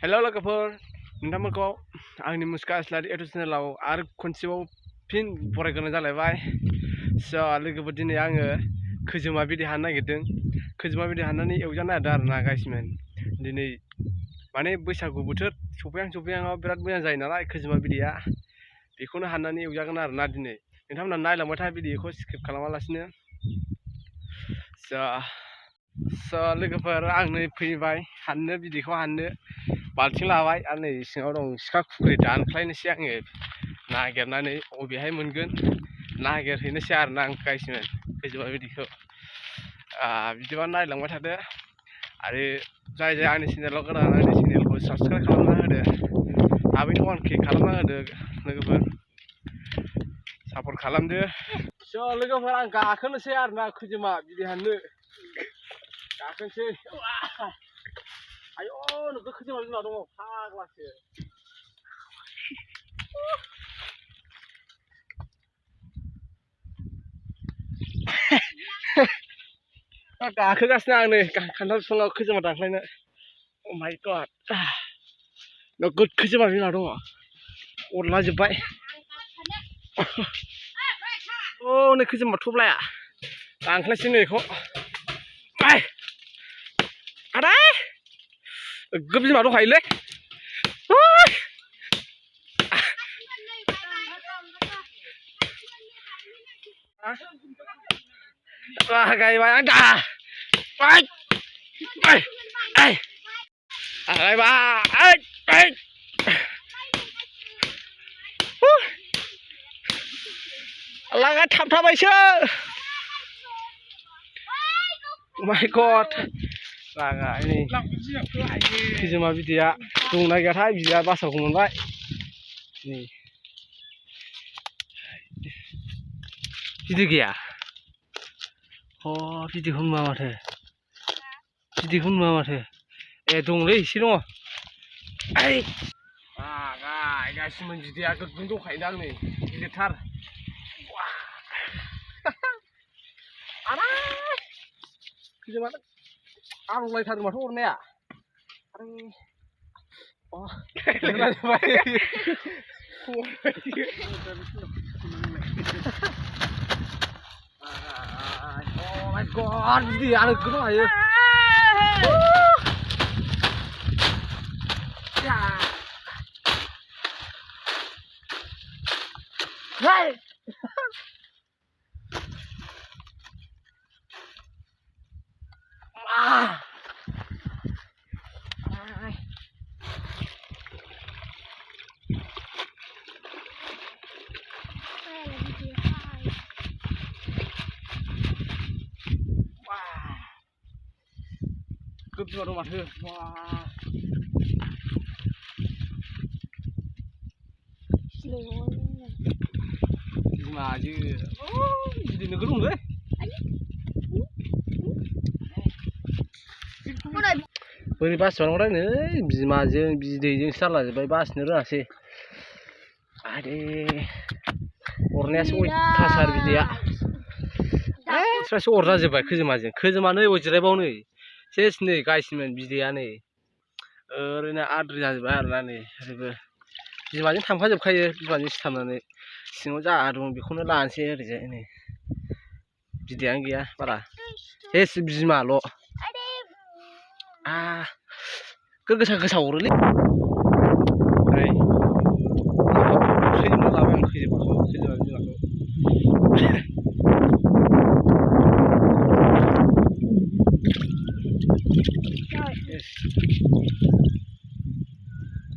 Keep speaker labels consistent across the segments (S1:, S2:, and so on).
S1: हेल' लोगोफोर नोंथांमोनखौ आंनि मुसुखा इस्लारि इउटुब चेनेलाव आरो खनसेबाव फिन बरायग्रोनाय जालायबाय। स' लोगोफोर दिनै आङो खोजोमा बिदै हाननो नागिरदों। खोजोमा बिदै हाननानै एवजानो नागिरदों आरोना गाइसमोन। दिनै माने बैसागु बोथोर सफैहां बिराद मोजां जायो नालाय खोजोमा बिदैया, बेखौनो हाननानै एवजागोन आरोना दिनै। नोंथांमोना नायलांबाय था भिडिअखौ स्किप खालामालासिनो। स' लोगोफोर आं नै फैबाय हाननो, बिदैखौ हाननो बाल्थिं लाबाय आरो नै सिङाव दं सिखा खुख्रि दानख्लायनोसै आङो नागिरनानै बबेहाय मोनगोन नागिरहैनोसै आरोना आं गाइसमोन खोजोमा बिदैखौ। बिदिबा नायलांबाय थादो आरो जाय आंनि चेनेलाव गोदान आंनि चेनेलखौ साबसक्राइब खालामना होदो, थाबैनो 1K खालामना होदो लोगोफोर, सापर्ट खालामदो। स' लोगोफोर आं गाखोनोसै आरोना खोजोमा बिदै हाननो गाखोनोसै। आयौ नोगोद खोजोमा बिमा दङ फाग्लासो। गाखोगासिनो आं नै खान्थाल बिफाङाव खोजोमा दानख्लायनो। अ माय गड, नोगोद खोजोमा बिमा दङ, अरलाजोब्बाय। अ नै खोजोमा थफ्लाया दानख्लायसै नै बेखौ। आदा नोगोद बिमा दंखायोलै। गायबाय आं दा लागा थाबथाबायसो। माय गड, लागा नै खोजोमा बिदैया दंना गैयाथाय, बिदैया बासाखौ मोनबाय नै। बिदै गैया? अ बिदैखौनो नुवा माथो, बिदैखौनो नुवा माथो। ए दंलै एसे दङ। गाइसमोन बिदैया गोगोम दंखायोदां नै गिदिरथार। खोजोमा आलौलायथारो माथो अरनाया। Oh my god, biदैया नोगोद दंखायो। Cướp cho đâu mà thưa. Nhưng mà chứ thì nó cứ đúng đấy. Boरै बासिबानो रायनो बिमाजों बिदैजों सारलाजोब्बाय, बासिनो रोङासै। आरे अरनायासो अयथासार बिदैया। स्रायसो अरजाजोब्बाय खोजोमाजों। खोजोमा नै अ जिरायबाव नै सेस नै गाइसमोन बिदैया नै ओरैनो आद्रि जाजोब्बाय आरोना नै ओरैबो। बिमाजों थांफाजोबखायो, बिमाजों सिथाबनानै। सिङाव जा दं बेखौनो लानोसै ओरैजाय नै। बिदैयानो गैया बारा, सेस बिमाल'। गोसा गोसा अरोलै। खोजोमा लाबाय आं खोजोमा बिमाखौ।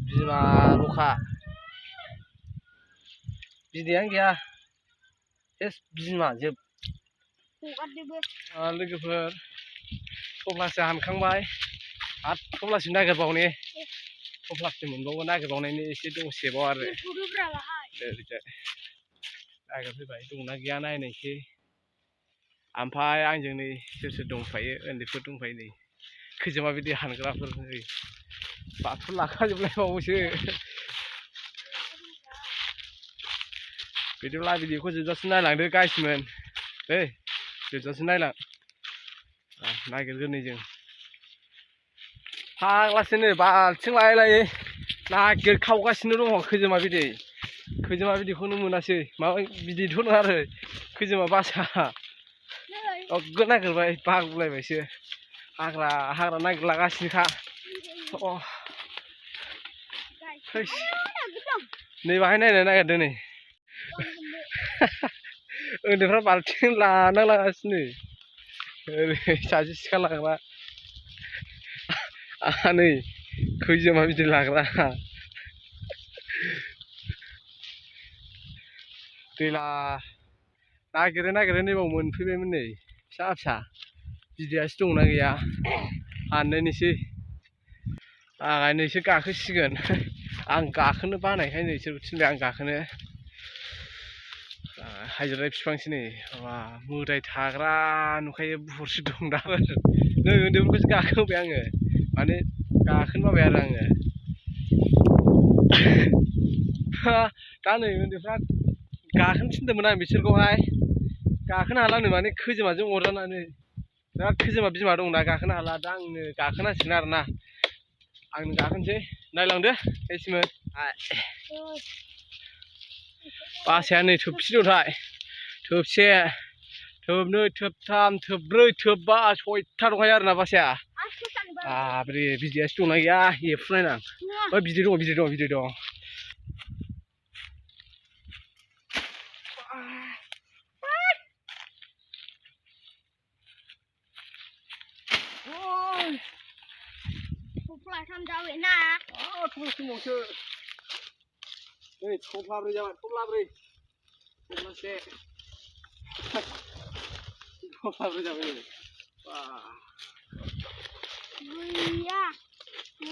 S1: बिमाल'खा, बिदैयानो गैया, सेस बिमा जोब। लोगोफोर थफ्लासे हानखांबाय आरो थफ्लासे नागिरबावने, थफ्लासे मोनबावो नागिरबावनायनि एसे दंसेबाव आरो ओरैजाय नागिरफैबाय दंना गैया नायनायसै। ओमफ्राय आंजों नै सोर सोर दंफायो, उन्दैफोर दंफायो नै खोजोमा बिदै हानग्राफोर नै बाथुल लाखाजोबलायबावोसो। बिदिब्ला भिडिअखौ जोबजासिम नायलांदो गाइसमोन दै, जोबजासिम नायलां। नागिरगोरनि जों। फाग्लासोनो बाल्थिं लायै लायै नागिरखावगासिनो दङ खैजोमा बिदैखौनो मोनासै माबा बिदैथ' नङा आरो खैजोमा बासा नोगोद नागिरबाय बागुलायबायसो हाग्रा नागिरलागासिनोखा नै बाहाय नायनो नागिरदों नै उन्दैफ्रा बाल्थिं लानांलागासिनो ओरै सासे सिखा लाग्रा आहा नै खैजोमा बिदै लाग्रा गैला नागिरै नैबाव मोनफैबायमोन नै फिसा बिदैयासो दंना गैया हाननोसै आंहा नोंसोर गाखोसिगोन आं गाखोनो बानायखाय नोंसोरबो थिनबाय आं गाखोनो हायज्राय बिफांसो नै माबा मोदाय थाग्रा नुखायो बुहुरसो दं दा नै उन्दैफोरखौसो गाखोहोबाय आङो माने गाखोनो बाबाय आरो आङो दा नै उन्दैफ्रा गाखोनो थिनदोंमोन आं बिसोरखौहाय गाखोनो हालानो माने खैजोमाजों अरजानानै बिराद खैजोमा बिमा दंना गाखोनो हाला दा आंनो गाखोनांसिगोन आरोना आंनो गाखोनोसै नायलांदो एसिमोन बासाया नै थोबसे दंथाय थोबसे थोबनै थोबथाम थोबब्रै थोबबा सयथा दंखायो आरोना बासाया बाब्रे बिदैयासो दंना गैया एफ्रुनायनां बिदै दं नै थफ्लाब्रै जाबाय थफ्लाब्रै जाबाय नै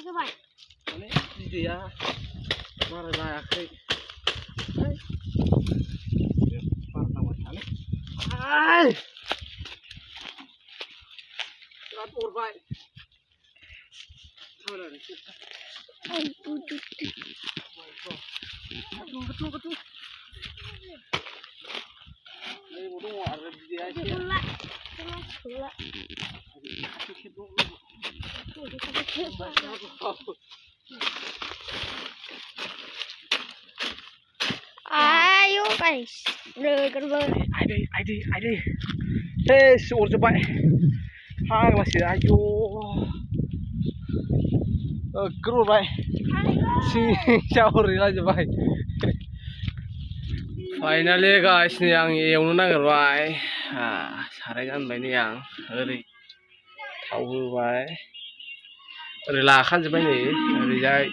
S1: जाबाय माने बिदैया बारा जायाखै बिराद अरबाय नैबाव दङ आरो बिदैया एसे
S2: Ayo guys,
S1: आइदै हेस अरजोब्बाय फाग्लासो आयौ नोगोद अरबाय सिंजा अरहैलाजोब्बाय फाइनालि गाइस नै आं एवनो नागिरबाय साराय जानबाय नै आं ओरै थाव होबाय ओरै लाखाजोब्बाय नै ओरैजाय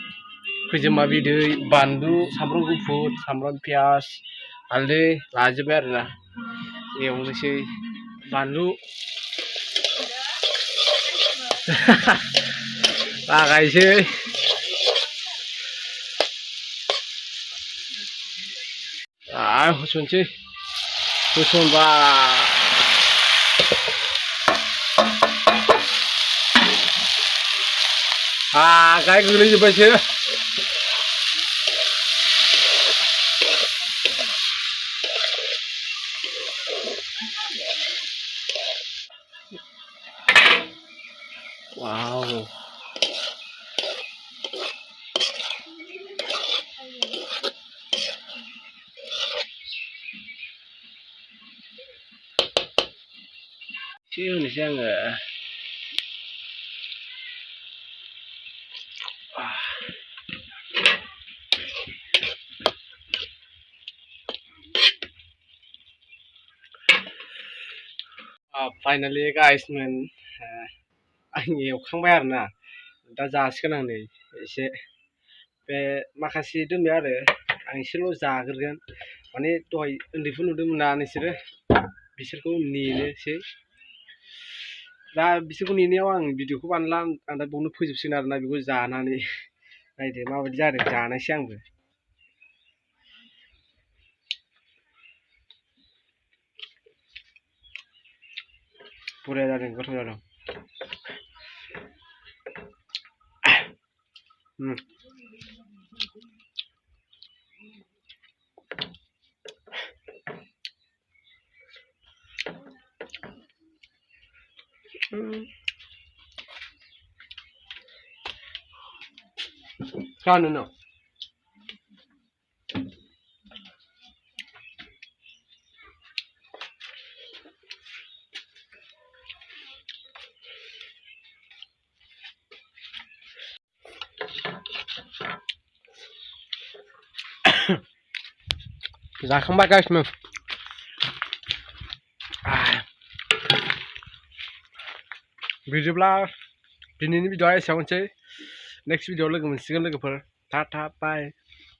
S1: खैजोमा बिदै बानलु सामब्राम गुफुर सामब्राम पियास हालदै लाजोब्बाय आरोना एवनोसै बानलु लागायसै होसनसै होसनबा गाय गोलैजोब्बायसो वाव एसे होनोसै आङो फाइनालि गाइसमोन आं एवखांबाय आरोना दा जासिगोन आं नै एसे बे माखासे दोनबाय आरो आं एसेल' जाग्रोगोन माने दहाय उन्दैफोर नुदोंमोन ना नोंसोरो बिसोरखौ नेनोसै दा बिसोरखौ नेनायाव आं भिडिअखौ बानायला आं दा बावनो फोजोबसिगोन आरोना बेखौ जानानै नायदो माबायदि जादों जानायसै आंबो बरिया जादों गोथाव जादों जानो न' जाखांबाय गासिबो बिदिब्ला दिनैनि भिडिअ'आ एसेयावनोसै नेक्स्ट भिडिअ'आव लोगो मोनसिगोन लोगोफोर टाटा बाय